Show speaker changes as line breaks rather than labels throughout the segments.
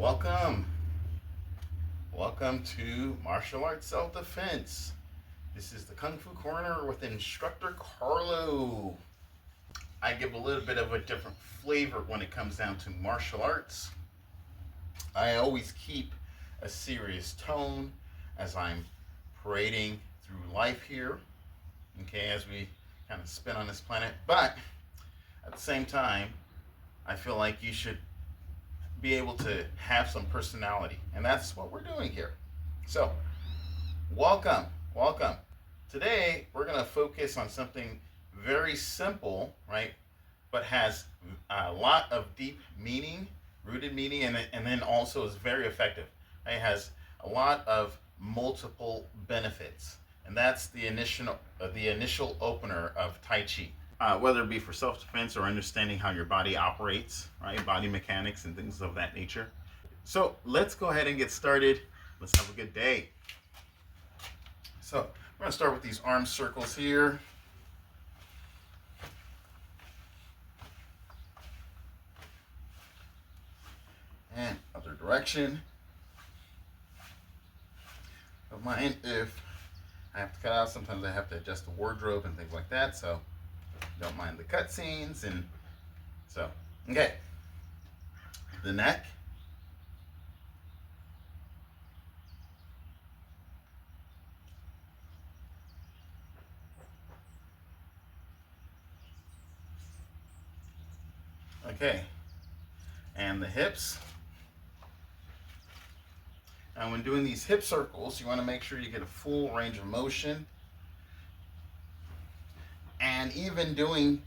Welcome. Welcome to Martial Arts Self-Defense. This is the Kung Fu Corner with instructor Carlo. I give a little bit of a different flavor when it comes down to martial arts. I always keep a serious tone as I'm parading through life here, okay, as we kind of spin on this planet. But at the same time, I feel like you should be able to have some personality, and that's what we're doing here. So, welcome. Today, we're going to focus on something very simple, right, but has a lot of deep meaning, rooted meaning, and then also is very effective. It has a lot of multiple benefits, and that's the initial opener of Tai Chi. Whether it be for self-defense or understanding how your body operates, right? Body mechanics and things of that nature. So let's go ahead and get started. Let's have a good day. So we're going to start with these arm circles here. And other direction. Don't mind if I have to cut out. Sometimes I have to adjust the wardrobe and things like that. So don't mind the cutscenes. And so, okay. The neck. Okay. And the hips. And when doing these hip circles, you want to make sure you get a full range of motion. And even doing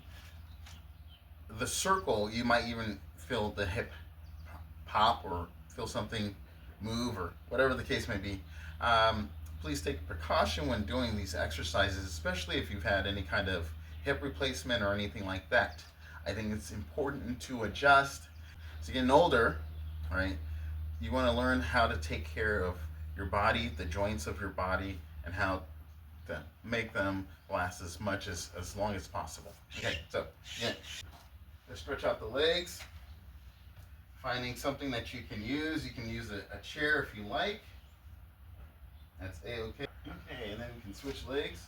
the circle, you might even feel the hip pop or feel something move or whatever the case may be. Please take precaution when doing these exercises, especially if you've had any kind of hip replacement or anything like that. I think it's important to adjust. As you're getting older, right, you want to learn how to take care of your body, the joints of your body, and how to make them last as long as possible. Okay, so again, let's stretch out the legs. Finding something that you can use. You can use a chair if you like. That's A-okay. Okay, and then we can switch legs.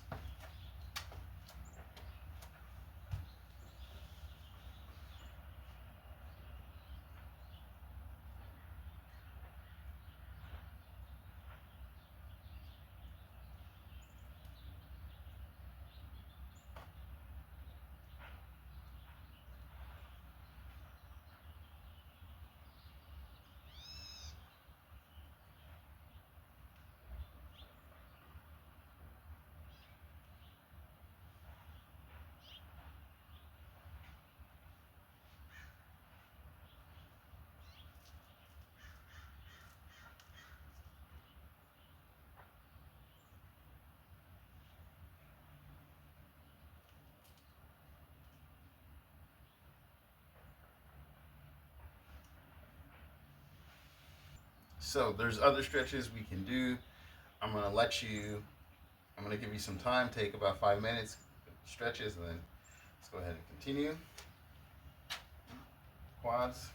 So there's other stretches we can do. I'm going to give you some time, take about 5 minutes, stretches, and then let's go ahead and continue. Quads.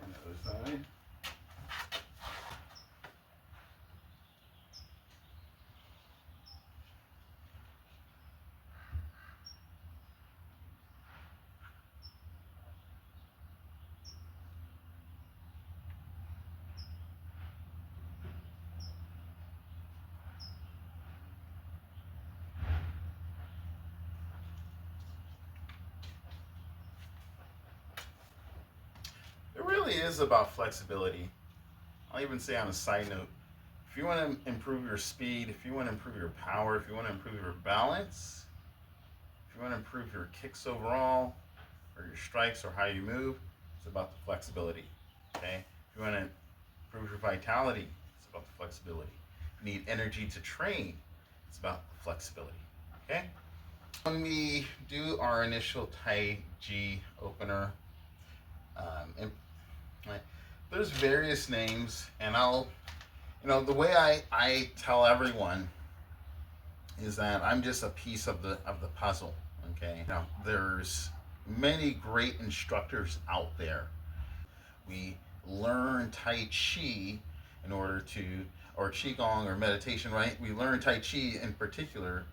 And other side. It really is about flexibility. I'll even say on a side note, if you want to improve your speed, if you want to improve your power, if you want to improve your balance, If you want to improve your kicks overall, or your strikes, or how you move, it's about the flexibility. Okay? If you want to improve your vitality, it's about the flexibility. If you need energy to train, it's about the flexibility. Okay? When we do our initial Tai Chi opener, right, there's various names, and the way I tell everyone is that I'm just a piece of the puzzle. Okay, now there's many great instructors out there. We learn Tai Chi in order to, or Qigong or meditation, right? We learn Tai Chi in particular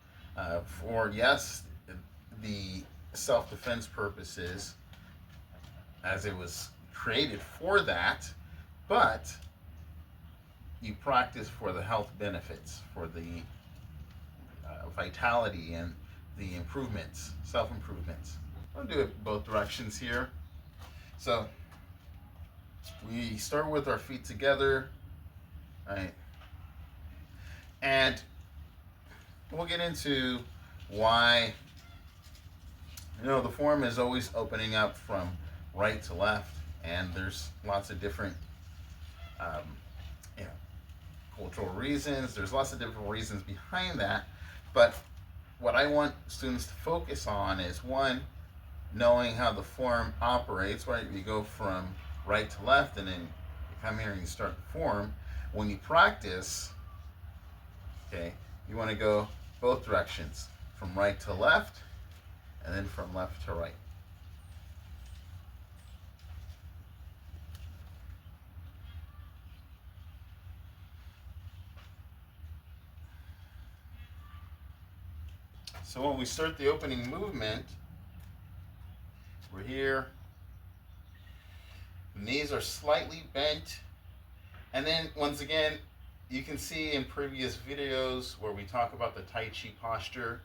for, yes, the self-defense purposes, as it was created for that, but you practice for the health benefits, for the vitality and the improvements, self-improvements. I'll do it both directions here. So we start with our feet together, right? And we'll get into why, the form is always opening up from right to left, and there's lots of different um, you know, cultural reasons. There's lots of different reasons behind that, but what I want students to focus on is, one, knowing how the form operates, right? You go from right to left, and then you come here and you start the form. When you practice, okay, you want to go both directions, from right to left, and then from left to right. So when we start the opening movement, we're here. The knees are slightly bent. And then once again, you can see in previous videos where we talk about the Tai Chi posture,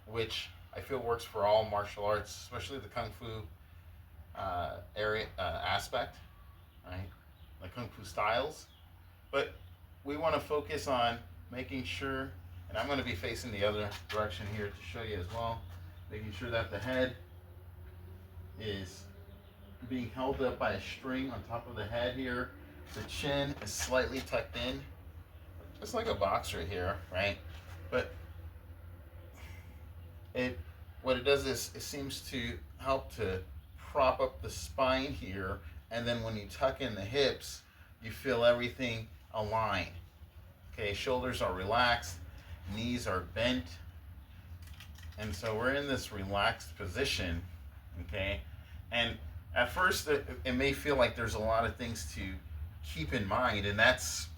which I feel works for all martial arts, especially the Kung Fu aspect, right? The Kung Fu styles. But we want to focus on making sure, and I'm going to be facing the other direction here to show you as well, making sure that the head is being held up by a string on top of the head here. The chin is slightly tucked in, just like a boxer here, right? But what it does is it seems to help to prop up the spine here, and then when you tuck in the hips, you feel everything align. Okay, shoulders are relaxed, knees are bent, and so we're in this relaxed position, okay? And at first it may feel like there's a lot of things to keep in mind, and that's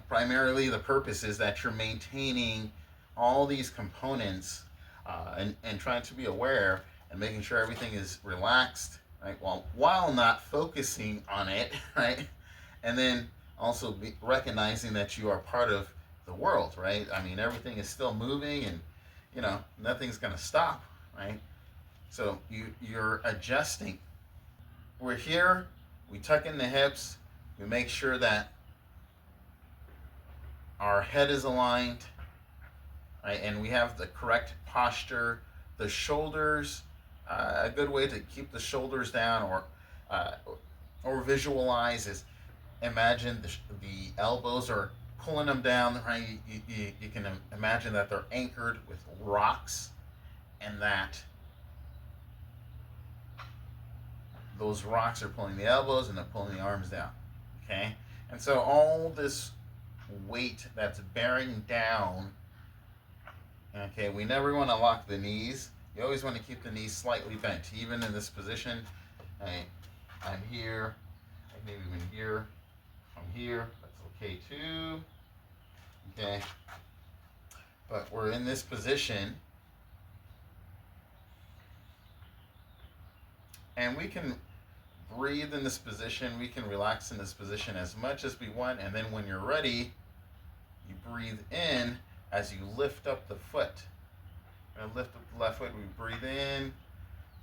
primarily the purpose is that you're maintaining all these components and trying to be aware and making sure everything is relaxed, right? While not focusing on it, right? And then also recognizing that you are part of the world, right? I mean, everything is still moving, and nothing's gonna stop, right? So you're adjusting. We're here, we tuck in the hips, we make sure that our head is aligned, right? And we have the correct posture. The shoulders, a good way to keep the shoulders down or visualize is imagine the elbows are pulling them down, right? You can imagine that they're anchored with rocks, and that those rocks are pulling the elbows and they're pulling the arms down, okay? And so all this weight that's bearing down, okay, we never want to lock the knees. You always want to keep the knees slightly bent, even in this position. I'm here, I can even here, I'm here, that's okay too, okay? But we're in this position, and we can breathe in this position, we can relax in this position as much as we want, and then when you're ready, you breathe in as you lift up the foot. I lift up the left foot, we breathe in,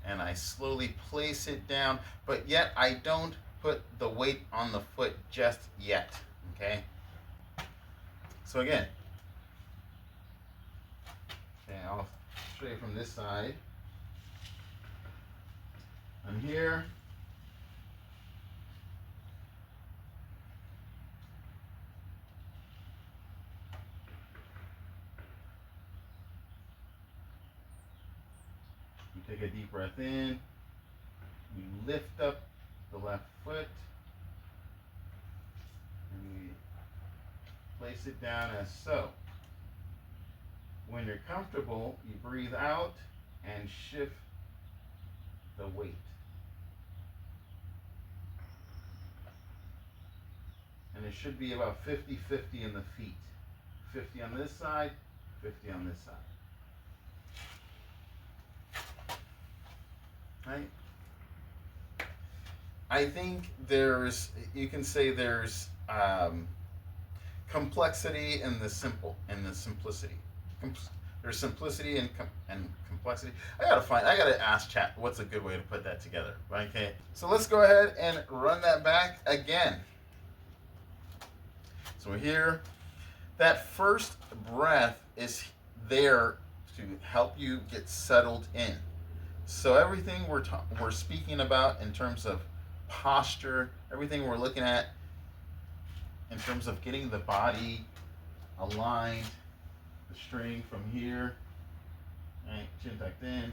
and I slowly place it down, but yet I don't put the weight on the foot just yet, okay? So again, okay, I'll show you from this side. I'm here. You take a deep breath in. You lift up the left foot. And you place it down as so. When you're comfortable, you breathe out and shift the weight. And it should be about 50-50 in the feet. 50 on this side, 50 on this side. Right? I think you can say there's complexity in the simplicity. There's simplicity and complexity. I gotta ask chat what's a good way to put that together. Okay, so let's go ahead and run that back again. So here, that first breath is there to help you get settled in. So everything we're speaking about in terms of posture, everything we're looking at in terms of getting the body aligned, the string from here, right, chin tucked in,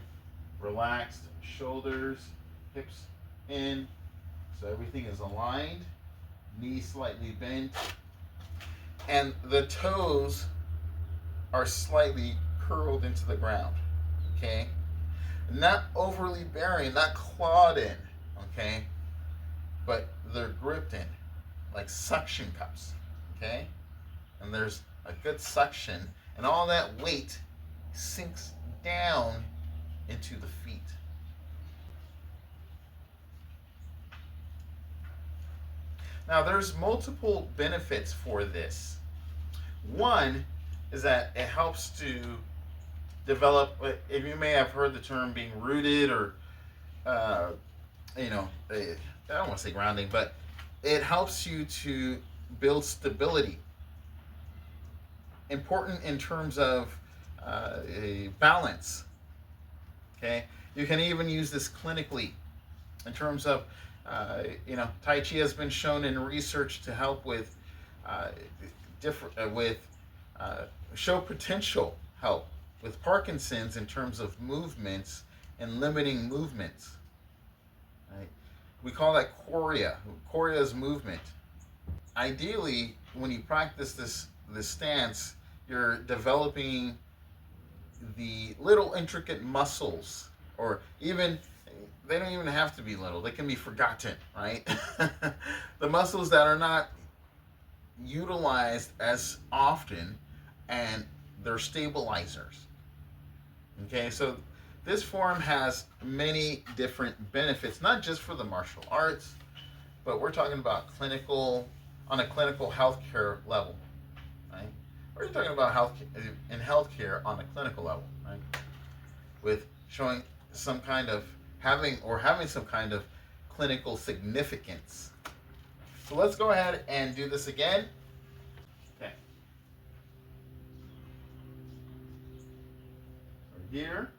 relaxed shoulders, hips in, so everything is aligned, knees slightly bent, and the toes are slightly curled into the ground, okay? Not overly bearing, not clawed in, okay? But they're gripped in, like suction cups, okay? And there's a good suction, and all that weight sinks down into the feet. Now, there's multiple benefits for this. One is that it helps to develop, if you may have heard the term being rooted or, I don't want to say grounding, but it helps you to build stability. Important in terms of a balance. Okay, you can even use this clinically in terms of, Tai Chi has been shown in research to help with show potential help with Parkinson's in terms of movements and limiting movements. Right? We call that chorea. Chorea is movement. Ideally, when you practice this stance, you're developing the little intricate muscles, or even, they don't even have to be little, they can be forgotten, right? The muscles that are not utilized as often, and they're stabilizers. Okay, so this form has many different benefits, not just for the martial arts, but we're talking about on a clinical healthcare level, right? We're talking about healthcare on a clinical level, right? With showing having some kind of clinical significance. So let's go ahead and do this again. Okay. We're here.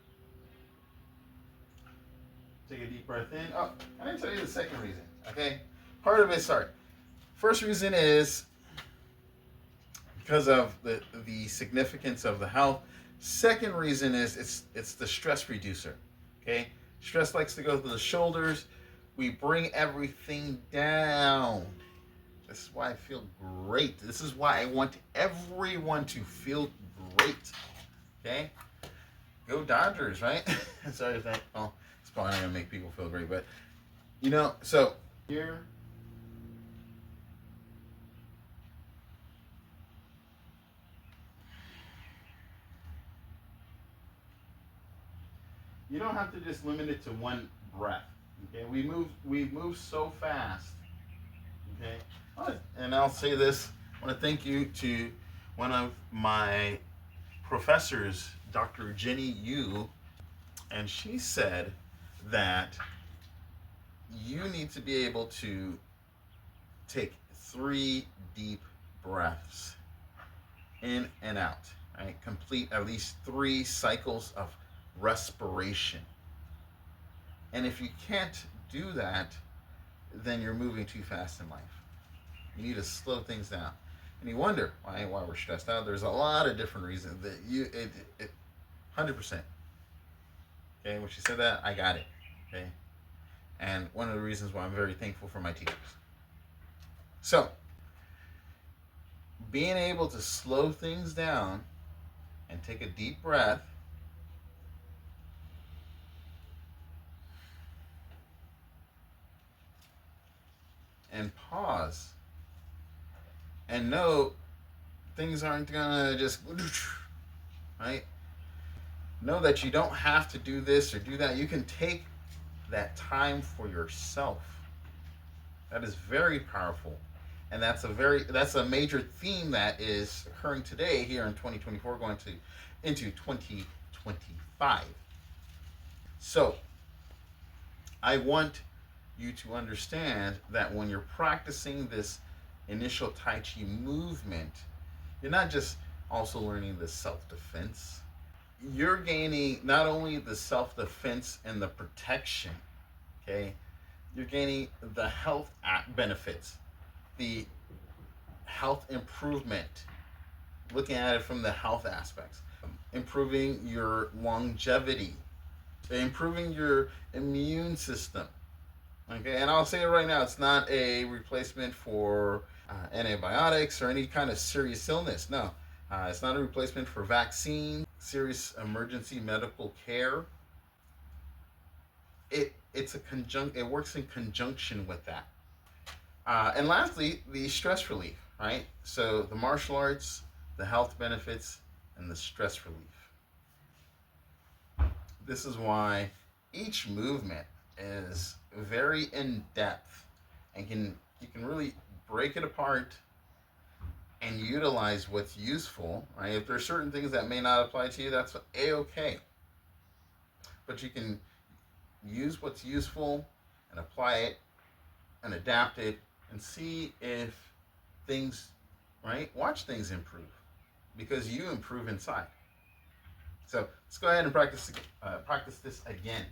Take a deep breath in. Oh, I didn't tell you the second reason. Okay. Part of it, first reason is because of the significance of the health. Second reason is it's the stress reducer. Okay, stress likes to go to the shoulders. We bring everything down. This is why I feel great. This is why I want everyone to feel great. Okay, go Dodgers, right? Sorry if that. Oh, it's probably not gonna make people feel great, but so here. You don't have to just limit it to one breath. Okay, we move so fast. Okay, and I'll say this. I want to thank you to one of my professors, Dr. Jenny Yu, and she said that you need to be able to take 3 deep breaths in and out. Right, complete at least 3 cycles of respiration. And if you can't do that, then you're moving too fast in life. You need to slow things down. And you wonder why we're stressed out. There's a lot of different reasons that 100%. Okay, when she said that, I got it. Okay, and one of the reasons why I'm very thankful for my teachers. So, being able to slow things down and take a deep breath and pause and know things aren't gonna just right. Know that you don't have to do this or do that. You can take that time for yourself. That is very powerful. And that's a major theme that is occurring today here in 2024 going to into 2025. So, I want you to understand that when you're practicing this initial Tai Chi movement, you're not just also learning the self-defense. You're gaining not only the self-defense and the protection, okay? You're gaining the health benefits, the health improvement, looking at it from the health aspects, improving your longevity, improving your immune system. Okay, and I'll say it right now, it's not a replacement for antibiotics or any kind of serious illness. No, it's not a replacement for vaccine, serious emergency medical care. It works in conjunction with that. And lastly, the stress relief, right? So the martial arts, the health benefits, and the stress relief. This is why each movement is very in depth, and you can really break it apart and utilize what's useful. Right? If there's certain things that may not apply to you, that's a-okay. But you can use what's useful and apply it and adapt it and see if things, right? Watch things improve because you improve inside. So let's go ahead and practice this again.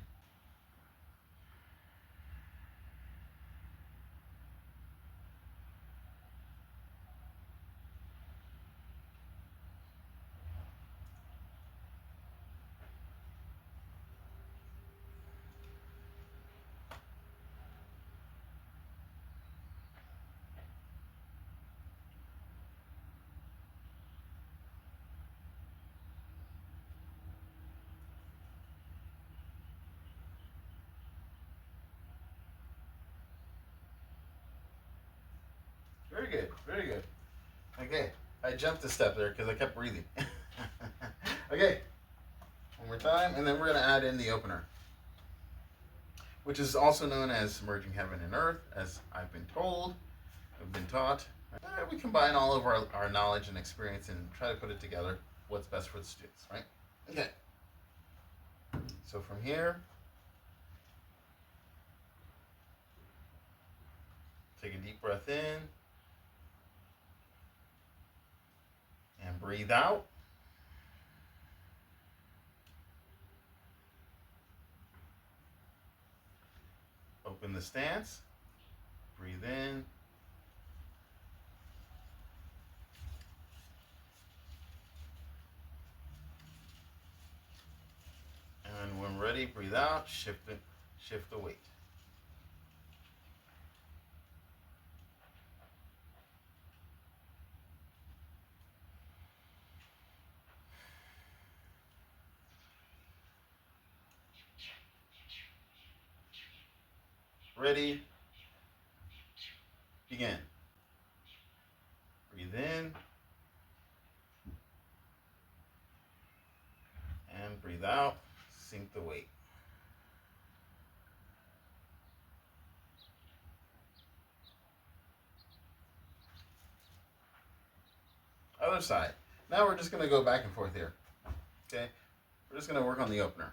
Very good, very good. Okay, I jumped a step there because I kept breathing. Okay, one more time, and then we're going to add in the opener, which is also known as merging heaven and earth, as I've been told, I've been taught. We combine all of our knowledge and experience and try to put it together, what's best for the students, right? Okay. So from here, take a deep breath in and breathe out. Open the stance, breathe in, and when ready, breathe out, shift the weight. Ready, begin. Breathe in and breathe out, sink the weight. Other side. Now we're just going to go back and forth here. Okay? We're just going to work on the opener.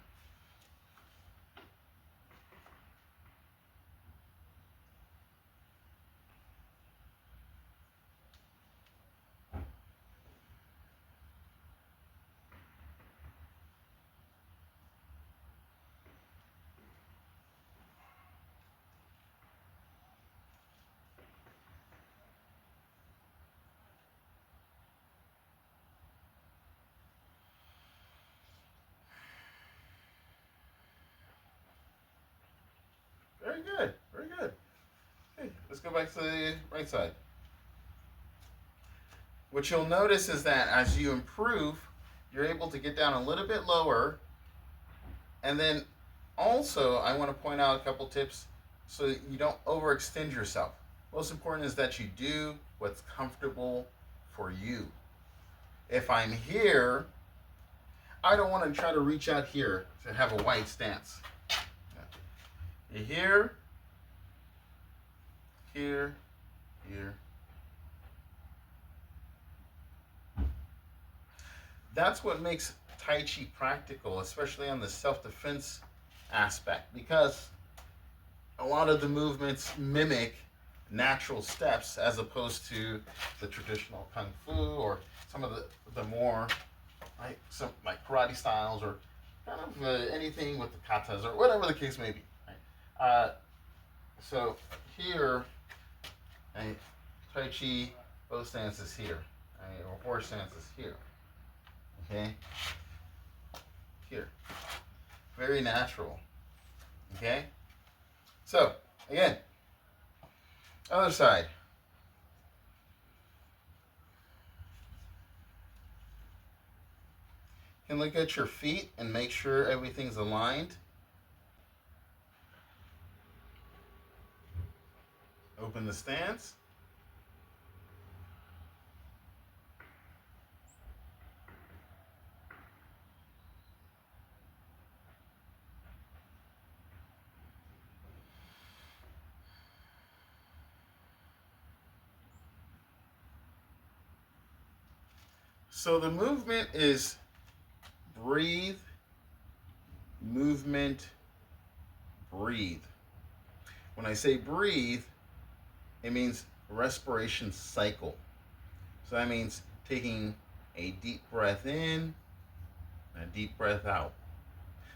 Very good. Very good. Okay, let's go back to the right side. What you'll notice is that as you improve, you're able to get down a little bit lower. And then also, I want to point out a couple tips so that you don't overextend yourself. Most important is that you do what's comfortable for you. If I'm here, I don't want to try to reach out here to have a wide stance. You're here, here, here. That's what makes Tai Chi practical, especially on the self-defense aspect, because a lot of the movements mimic natural steps as opposed to the traditional Kung Fu or some of the more like karate styles or kind of anything with the katas or whatever the case may be. Right? So here, Tai Chi, both stances here, or horse stances here. Okay, here, very natural. Okay, so again, other side. You can look at your feet and make sure everything's aligned. Open the stance. So the movement is breathe, movement, breathe. When I say breathe, it means respiration cycle. So that means taking a deep breath in and a deep breath out.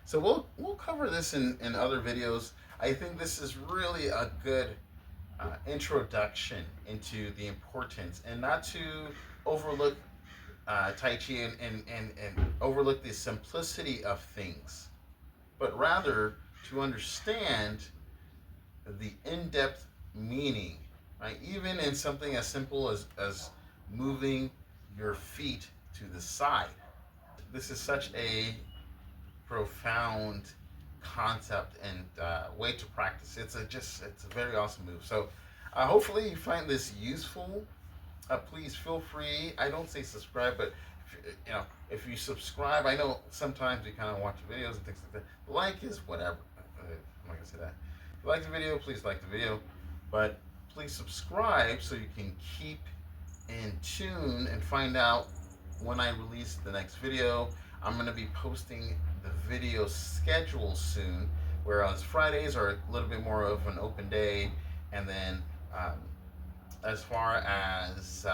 So we'll cover this in other videos. I think this is really a good introduction into the importance and not to overlook Tai Chi and overlook the simplicity of things, but rather to understand the in-depth meaning, right? Even in something as simple as moving your feet to the side. This is such a profound concept and way to practice. It's a very awesome move. So hopefully you find this useful. Please feel free. I don't say subscribe, but if you subscribe, I know sometimes you kind of watch the videos and things like that. The like is whatever. I'm not gonna say that. If you like the video, please like the video, but please subscribe so you can keep in tune and find out when I release the next video. I'm gonna be posting the video schedule soon, whereas Fridays are a little bit more of an open day, and then as far as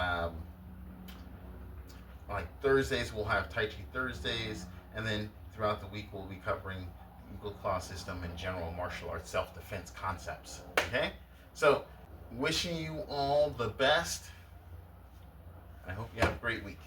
like Thursdays, we'll have Tai Chi Thursdays, and then throughout the week we'll be covering Eagle Claw system and general martial arts self-defense concepts. Okay, so wishing you all the best. I hope you have a great week.